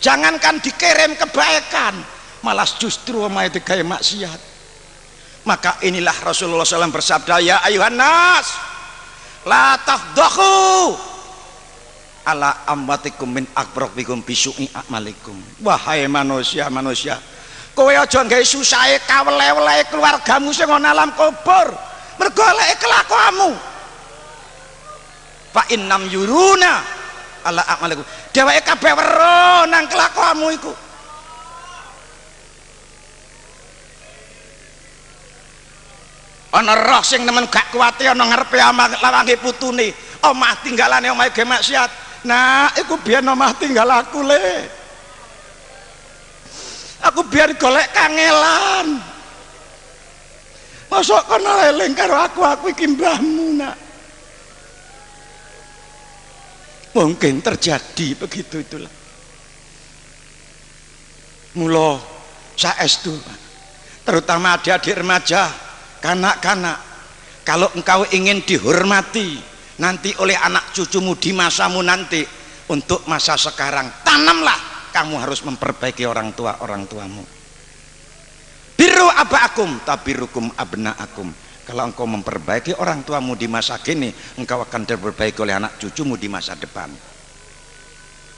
Jangankan dikirim kebaikan, malah justru omahe digawe maksiat. Maka inilah Rasulullah SAW bersabda, ya ayuhan nas la tafdahu ala amwatikum min akbarabikum bisu'i a'malikum. Wahai manusia, kowe aja gawe susahe kawele-welehe keluargamu sing ana alam kubur mergo eleke kelakuanmu. Fa innam yuruna ala a'malikum. Dheweke kabeh weruh nang kelakuanmu iku. Ana roh sing nemen gak kuwate ana ngarepe lawange putune, omah tinggalane omahe ge maksiat. Nah, iku biyen omah tinggal aku le. Aku biyen golek kangelan. Mosok kono eling karo aku iki mbahmu, Nak. Mungkin terjadi begitu itulah. Mula saestu terutama adik-adik remaja, kanak-kanak, kalau engkau ingin dihormati nanti oleh anak cucumu di masamu nanti, untuk masa sekarang tanamlah kamu harus memperbaiki orang tuamu. Biru abaakum tabirukum abnaakum. Kalau engkau memperbaiki orang tuamu di masa kini, engkau akan diperbaiki oleh anak cucumu di masa depan.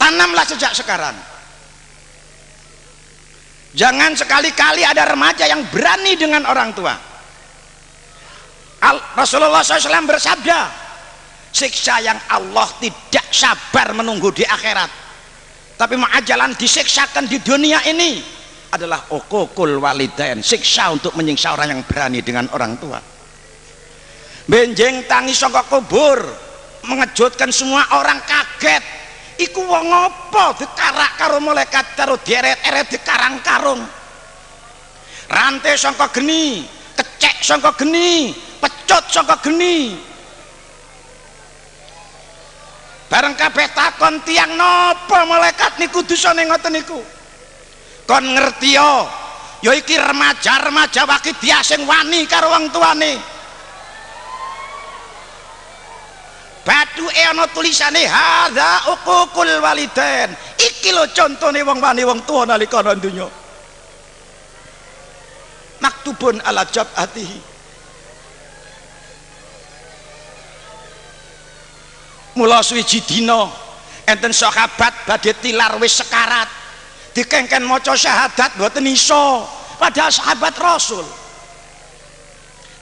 Tanamlah sejak sekarang. Jangan sekali-kali ada remaja yang berani dengan orang tua. Rasulullah SAW bersabda, siksa yang Allah tidak sabar menunggu di akhirat, tapi ma'ajalan disiksakan di dunia ini adalah uququl walidain, siksa untuk menyiksa orang yang berani dengan orang tua. Benjeng tangi saka kubur mengejutkan semua orang kaget. Iku wong apa dikarak karo malaikat karo dieret-eret dikarang-karung. Rantai saka geni, kecek saka geni, pecut saka geni. Bareng kabeh takon tiang napa malaikat niku dosane ngoten niku. Kon ngerti ya iki remaja-remaja waki dia sing wani karo wong tuane. Bathuke ana tulisane hadza uququl walidain. Iki lho contone wong wani wong tuwa nalika ana donya. Maktubun ala jabatihi. Mula suwiji dina enten sahabat badhe tilar wis sekarat. Dikengken maca syahadat mboten iso. Padahal sahabat Rasul.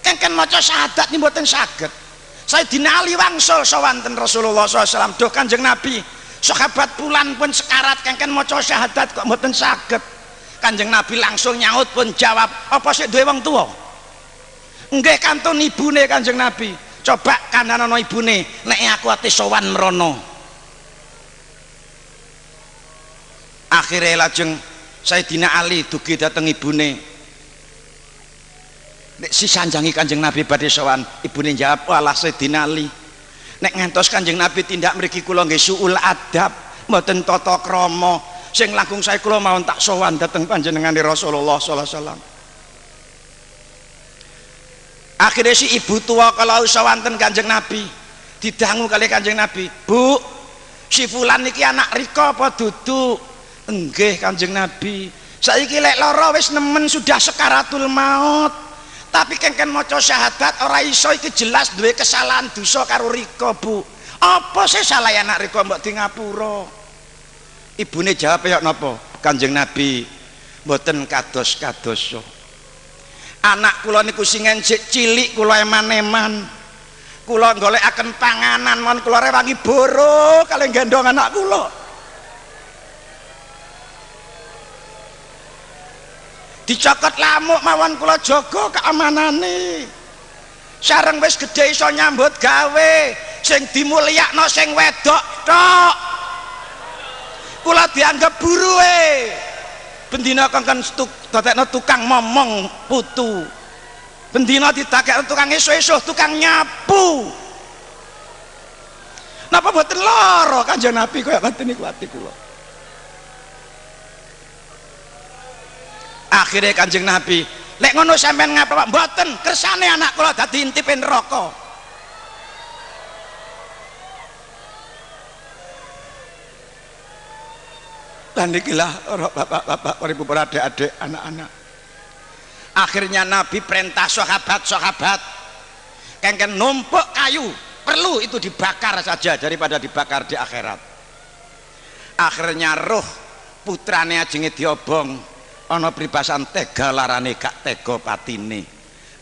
Kengken maca syahadat ni mboten saged. Sayyidina Ali wangsul sawanten Rasulullah SAW. Duh Kanjeng Nabi, sahabat pulan pun sekarat kengken maca syahadat kok mboten saged. Kanjeng Nabi langsung nyaut pun jawab, apa sik duwe wong tuwa? Nggih kantun ibune Kanjeng Nabi. Coba kandhanono ibune, nek aku ate sowan mrono. Akhire lajeng Sayyidina Ali dugi dhateng ibune. Nek si sanjangi Kanjeng Nabi badhe sowan, ibune jawab, "Walah Sayyidina Ali. Nek ngantos Kanjeng Nabi tindak mriki kula nggih suul adab, mboten tata krama. Sing langkung saya kula mawon tak sowan dhateng panjenengane Rasulullah sallallahu alaihi wasallam." Akhirnya si ibu tua kalau sawanten Kanjeng Nabi, didangu kali Kanjeng Nabi, "Bu, si fulan niki anak rika apa dudu?" "Nggih Kanjeng Nabi, saiki lek lara wis nemen sudah sekaratul maut. Tapi kengken maca syahadat ora iso, iki jelas duwe kesalahan dosa karo rika, Bu." "Apa sih salah anak rika mbok di ngapura?" Ibune jawab, "Ya napa Kanjeng Nabi, mboten kados-kados. Anak kula niku sing enjik cilik kula eman-eman. Kula golekaken panganan mon kula rewangi boro kalih gendong anak kula. Dicokot lamuk mawon kula jaga keamanane. Sareng wis gedhe iso nyambut gawe, sing dimulyakno sing wedok tok. Kula dianggep buruhe. Bendina kengken dadekno tukang momong putu. Bendina didakekno tukang esuk-esuk tukang nyapu. Napa mboten lara Kanjeng Nabi kaya ngoten niku ati kula. Akhirnya Kanjeng Nabi, lek ngono sampean ngapa mboten kersane anak kula dadi intipe neraka. Dan ikilah bapak-bapak, ibu adik-adik, anak-anak. Akhirnya Nabi perintah sahabat-sahabat kengken numpuk kayu, perlu itu dibakar saja daripada dibakar di akhirat. Akhirnya roh putrane ajenge diobong, ana pribasan tega larane gak tega patine.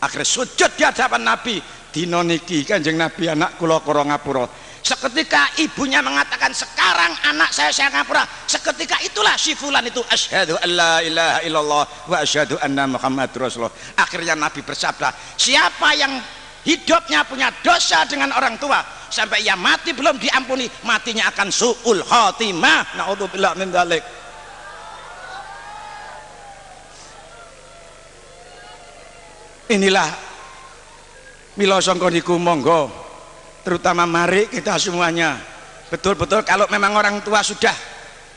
Akhirnya sujud di hadapan Nabi. Dina niki Kanjeng Nabi anak kula karo ngapura. Seketika ibunya mengatakan sekarang anak saya ngapura. Seketika itulah si fulan itu asyhadu alla ilaha illallah wa asyhadu anna muhammadur rasulullah. Akhirnya Nabi bersabda, siapa yang hidupnya punya dosa dengan orang tua sampai ia mati belum diampuni, matinya akan su'ul khatimah. Naudzubillah min dzalik. Inilah mila sangka niku monggo terutama mari kita semuanya betul-betul kalau memang orang tua sudah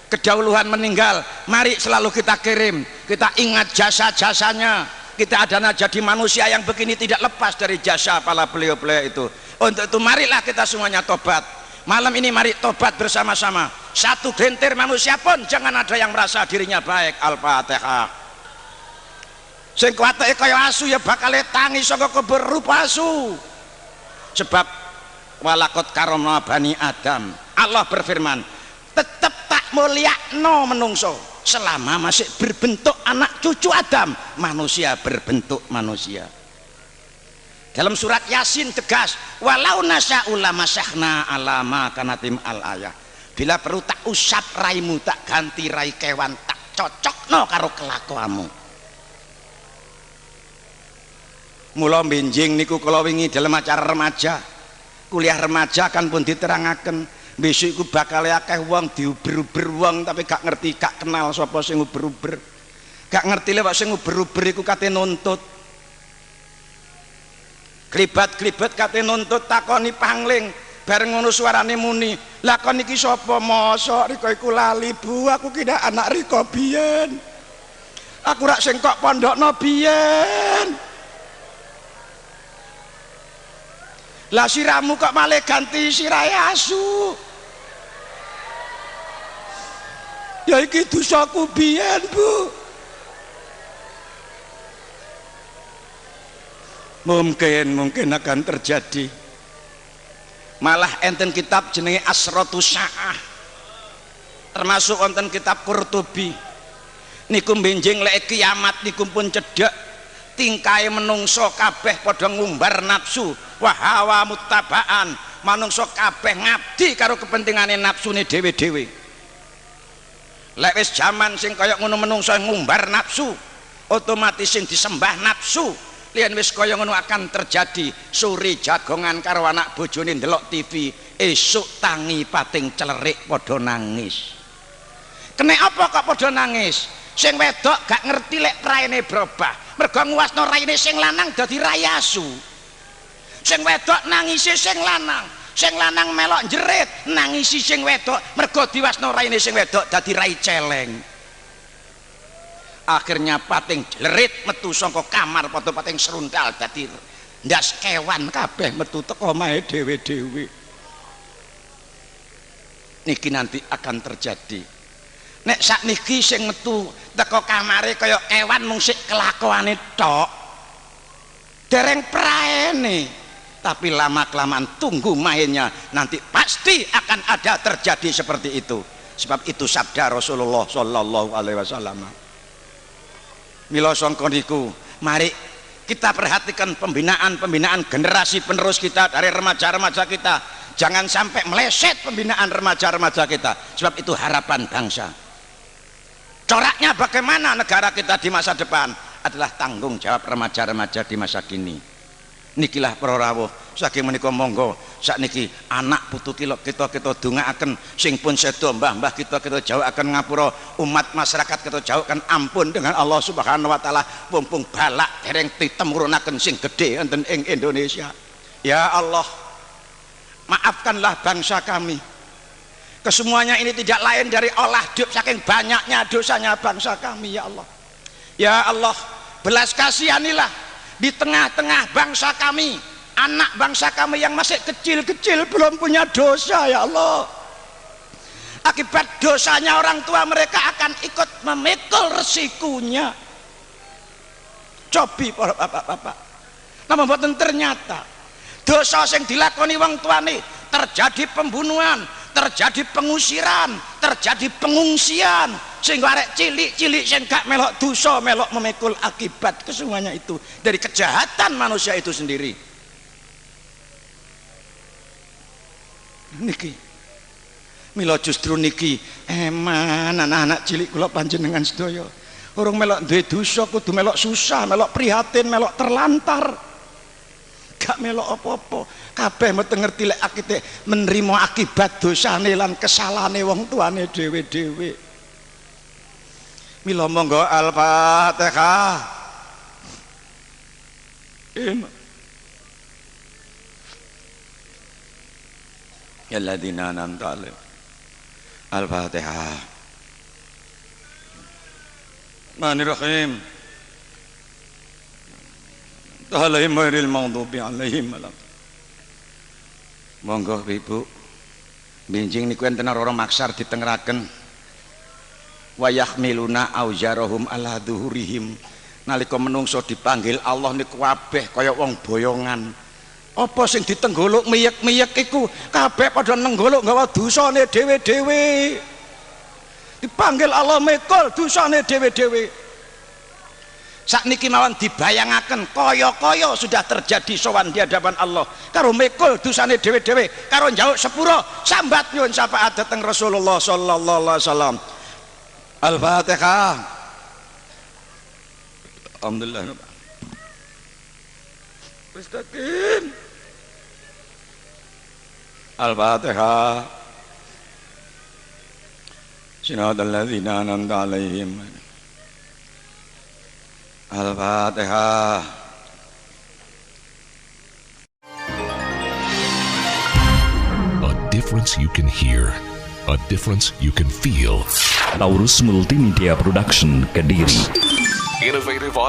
kedahuluan meninggal, mari selalu kita kirim, kita ingat jasa-jasanya. Kita adalah jadi manusia yang begini tidak lepas dari jasa para beliau-beliau itu. Untuk itu marilah kita semuanya tobat. Malam ini mari tobat bersama-sama. Satu gentir manusia pun jangan ada yang merasa dirinya baik. Al-Fatihah. Sing kuwateke kaya asu ya bakal tangi saka kubur rupa asu. Sebab walakot karomna bani Adam, Allah berfirman tetap tak mulyakno menungso selama masih berbentuk anak cucu Adam, manusia berbentuk manusia. Dalam surat Yasin tegas, walau nasya'u lamasyahna alama kanatim al ayah, bila perlu tak usap raimu, tak ganti rai kewan, tak cocokno karo kelakuanmu. Mula benjing niku kala wingi dalam acara remaja, kuliah remaja kan pun diterangaken besok iku bakal akeh wong diuber-uber wong tapi gak ngerti, gak kenal sapa sing uber-uber, gak ngerti lewat sing uber-uber iku kate nuntut, klibat-klibat kate nuntut, takoni pangling bareng ngono suarane muni, lah kon iki sapa? Mosok Riko iku lali Bu, aku ki anak Riko biyen, aku rak sing kok pondokno biyen. Lah siramu kok malah ganti sirahe asu? Ya iki dosaku biyen Bu. Mungkin akan terjadi. Malah enten kitab jenenge Asratus Sa'ah, termasuk wonten kitab Qurtubi niku benjing lek kiamat niku pun cedhak tingkae menungso kabeh padha ngumbar nafsu wa hawa muttabaan, manungso kabeh ngabdi karo kepentingane nafsune dhewe-dhewe. Lek wis jaman sing kaya ngono menungso ngumbar nafsu, otomatis sing disembah nafsu. Lian wis kaya ngono akan terjadi. Suri jagongan karo anak bojone ndelok TV, esuk tangi pating celerik padha nangis. Kene apa kok padha nangis? Sing wedok gak ngerti lek raine berubah, mergo nguwasno raine sing lanang dadi rai asu. Sing wedok nangisi sing lanang melok jerit nangisi sing wedok mergo diwasno raine sing wedok dadi rai celeng. Akhirnya pating jerit metu saka kamar padha pating seruntal dadi ndas kewan kabeh metu teko omahe dhewe-dhewe. Niki nanti akan terjadi. Nek sakniki sing metu teko kamare kaya kewan mung sik kelakuane tok, dereng praene, tapi lama-kelamaan tunggu mainnya, nanti pasti akan ada terjadi seperti itu. Sebab itu sabda Rasulullah sallallahu alaihi wasallam. Mila sangka niku mari Kita perhatikan pembinaan generasi penerus kita dari remaja-remaja kita. Jangan sampai meleset pembinaan remaja-remaja kita, sebab itu harapan bangsa. Coraknya bagaimana negara kita di masa depan adalah tanggung jawab remaja-remaja di masa kini. Nikilah para rawuh saking menika monggo sakniki anak putu kita dongaaken sing pun sedo mbah-mbah kita jauhaken ngapura, umat masyarakat kita jauhkan ampun dengan Allah Subhanahu wa taala, mumpung balak dereng ditemurunaken sing gedhe wonten ing Indonesia. Ya Allah, maafkanlah bangsa kami. Kesemuanya ini tidak lain dari olah saking banyaknya dosanya bangsa kami. Ya Allah, ya Allah, belas kasihanilah di tengah-tengah bangsa kami, anak bangsa kami yang masih kecil-kecil belum punya dosa. Ya Allah, akibat dosanya orang tua mereka akan ikut memikul resikonya. Cobi para bapak-bapak, namun boten ternyata dosa yang dilakoni wong tuane terjadi pembunuhan, terjadi pengusiran, terjadi pengungsian, sehingga arek cilik-cilik sing gak melok dosa melok memikul akibat kesemuanya itu dari kejahatan manusia itu sendiri. Niki mila justru niki eman anak-anak cilik kula panjenengan sedaya urung melok duwe dosa kudu melok susah, melok prihatin, melok terlantar, gak melok apa-apa, kabeh mboten ngerti lek akite menerima akibat dosane lan kesalahane wong tuane dhewe-dhewe. Mila monggo Al-Fatihah. Ya alladzina an'amta 'alaihim. Al-Fatihah. Bismillahirrahmanirrahim. Alaihim ghairil maghdubi 'alaihim. Monggo Ibu. Benjing niku enten ora maksar ditengeraken. Wa yahmiluna auzarahum ala dhuhurihim. Nalika menungso dipanggil Allah niku kabeh kaya wong boyongan. Apa sing ditenggoluk miyek-miyek iku kabeh padha nenggoluk nggawa dosane dhewe-dhewe. Dipanggil Allah mikul dosane dhewe-dhewe. Sakniki mawon dibayangaken kaya-kaya sudah terjadi sowan di hadapan Allah karo mikul dosane dhewe-dhewe, karo njauk sepura sambat nyuwun syafaat dhateng Rasulullah sallallahu alaihi wasallam. Al-Fatihah. Alhamdulillah. Mustaqim. Al-Fatihah. Siratal ladzina an'amta 'alaihim. Al-Fatihah. A difference you can hear, a difference you can feel. Taurus Multimedia Production, Kediri. Innovative